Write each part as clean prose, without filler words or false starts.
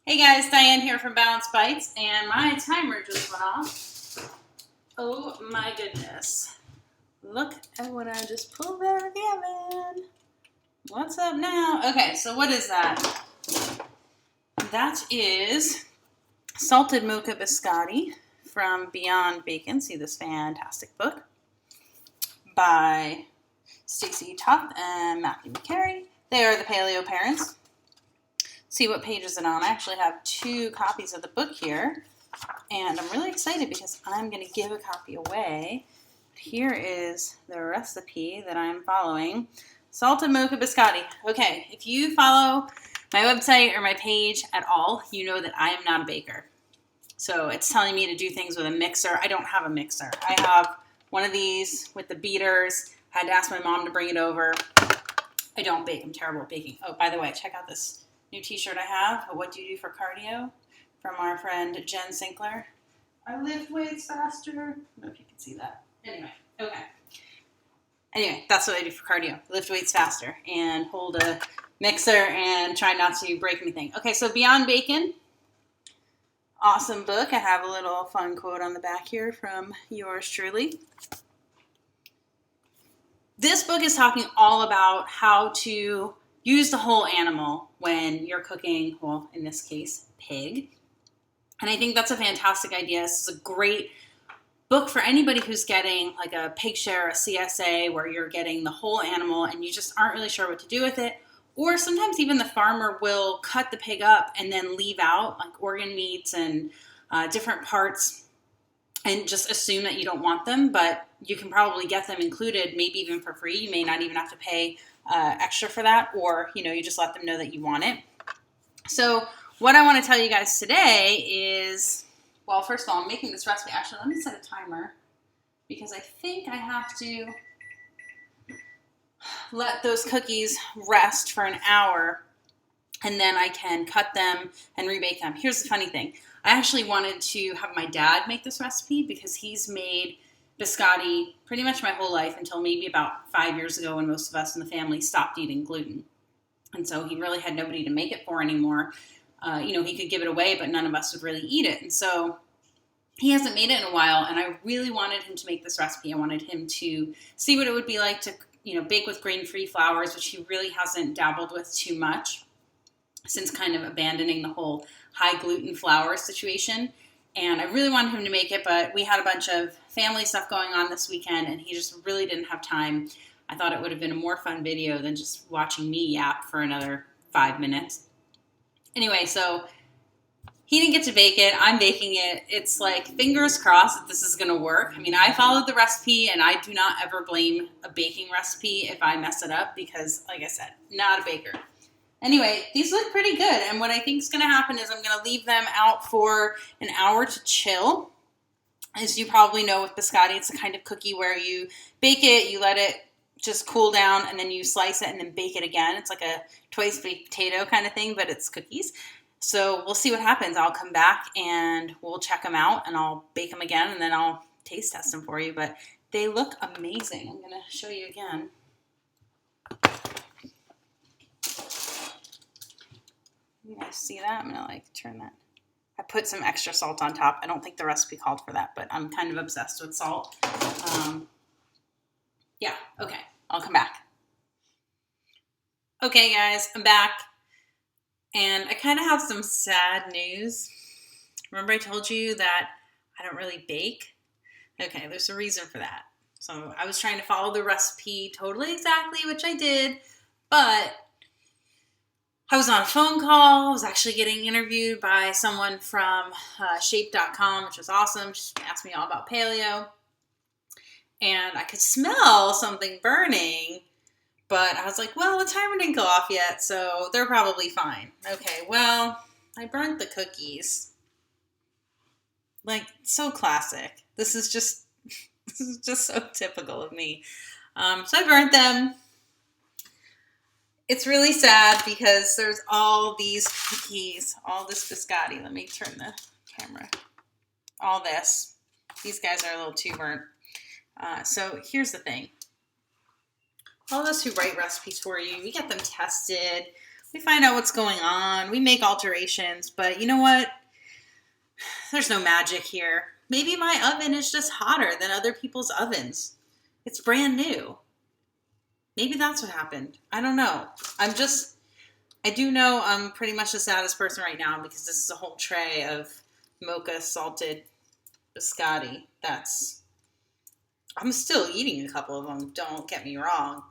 Hey guys, Diane here from Balanced Bites, and my timer just went off. Oh my goodness. Look at what I just pulled out of the oven. What's up now? Okay, so what is that? That is salted mocha biscotti from Beyond Bacon. See this fantastic book by Stacey Toth and Matthew McCary. They are the Paleo parents. See what page is it on. I actually have 2 copies of the book here, and I'm really excited because I'm going to give a copy away. Here is the recipe that I'm following. Salted mocha biscotti. Okay, if you follow my website or my page at all, you know that I am not a baker. So it's telling me to do things with a mixer. I don't have a mixer. I have one of these with the beaters. I had to ask my mom to bring it over. I don't bake. I'm terrible at baking. Oh, by the way, check out this new t-shirt I have, What Do You Do for Cardio? From our friend Jen Sinkler. I lift weights faster. I don't know if you can see that. Anyway, that's what I do for cardio. Lift weights faster and hold a mixer and try not to break anything. Okay, so Beyond Bacon. Awesome book. I have a little fun quote on the back here from yours truly. This book is talking all about how to use the whole animal when you're cooking, well, in this case, pig. And I think that's a fantastic idea. This is a great book for anybody who's getting like a pig share, a CSA, where you're getting the whole animal and you just aren't really sure what to do with it. Or sometimes even the farmer will cut the pig up and then leave out like organ meats and different parts and just assume that you don't want them, but you can probably get them included, maybe even for free. You may not even have to pay extra for that, or you just let them know that you want it. So what I want to tell you guys today is, well, first of all, I'm making this recipe. Actually, let me set a timer because I think I have to let those cookies rest for an hour and then I can cut them and rebake them. Here's the funny thing. I actually wanted to have my dad make this recipe because he's made biscotti pretty much my whole life until maybe about 5 years ago when most of us in the family stopped eating gluten. And so he really had nobody to make it for anymore. He could give it away, but none of us would really eat it. And so he hasn't made it in a while, and I really wanted him to make this recipe. I wanted him to see what it would be like to, bake with grain-free flours, which he really hasn't dabbled with too much since kind of abandoning the whole high gluten flour situation. And I really wanted him to make it, but we had a bunch of family stuff going on this weekend, and he just really didn't have time. I thought it would have been a more fun video than just watching me yap for another 5 minutes. Anyway, so he didn't get to bake it. I'm baking it. It's like fingers crossed that this is going to work. I mean, I followed the recipe, and I do not ever blame a baking recipe if I mess it up because, like I said, not a baker. Anyway, these look pretty good, and what I think is going to happen is I'm going to leave them out for an hour to chill. As you probably know with biscotti, it's the kind of cookie where you bake it, you let it just cool down, and then you slice it and then bake it again. It's like a twice baked potato kind of thing, but it's cookies. So we'll see what happens. I'll come back and we'll check them out, and I'll bake them again, and then I'll taste test them for you. But they look amazing. I'm going to show you again. You guys see that? I'm going to turn that. I put some extra salt on top. I don't think the recipe called for that, but I'm kind of obsessed with salt. Okay. I'll come back. Okay, guys, I'm back. And I kind of have some sad news. Remember I told you that I don't really bake? Okay, there's a reason for that. So I was trying to follow the recipe totally exactly, which I did, but I was on a phone call. I was actually getting interviewed by someone from shape.com, which was awesome. She asked me all about paleo. And I could smell something burning, but I was like, well, the timer didn't go off yet, so they're probably fine. Okay, well, I burnt the cookies. Like, so classic. This is just so typical of me. So I burnt them. It's really sad because there's all these cookies, all this biscotti. Let me turn the camera. All this. These guys are a little too burnt. So here's the thing. All of us who write recipes for you, we get them tested. We find out what's going on. We make alterations. But you know what? There's no magic here. Maybe my oven is just hotter than other people's ovens. It's brand new. Maybe that's what happened. I don't know. I do know I'm pretty much the saddest person right now because this is a whole tray of mocha salted biscotti. I'm still eating a couple of them, don't get me wrong.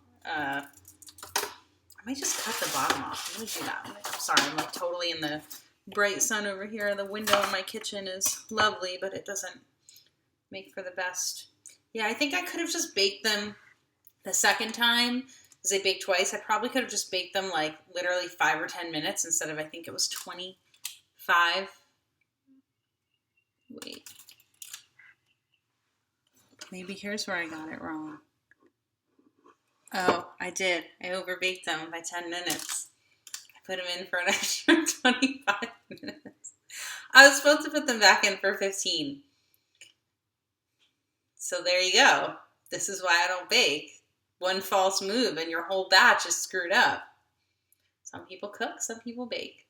I might just cut the bottom off. I'm going to do that. I'm sorry, I'm like totally in the bright sun over here. The window in my kitchen is lovely, but it doesn't make for the best. Yeah, I think I could have just baked them the second time, because they baked twice. I probably could have just baked them like literally 5 or 10 minutes instead of, I think it was 25. Wait. Maybe here's where I got it wrong. Oh, I did. I overbaked them by 10 minutes. I put them in for an extra 25 minutes. I was supposed to put them back in for 15. So there you go. This is why I don't bake. One false move and your whole batch is screwed up. Some people cook, some people bake.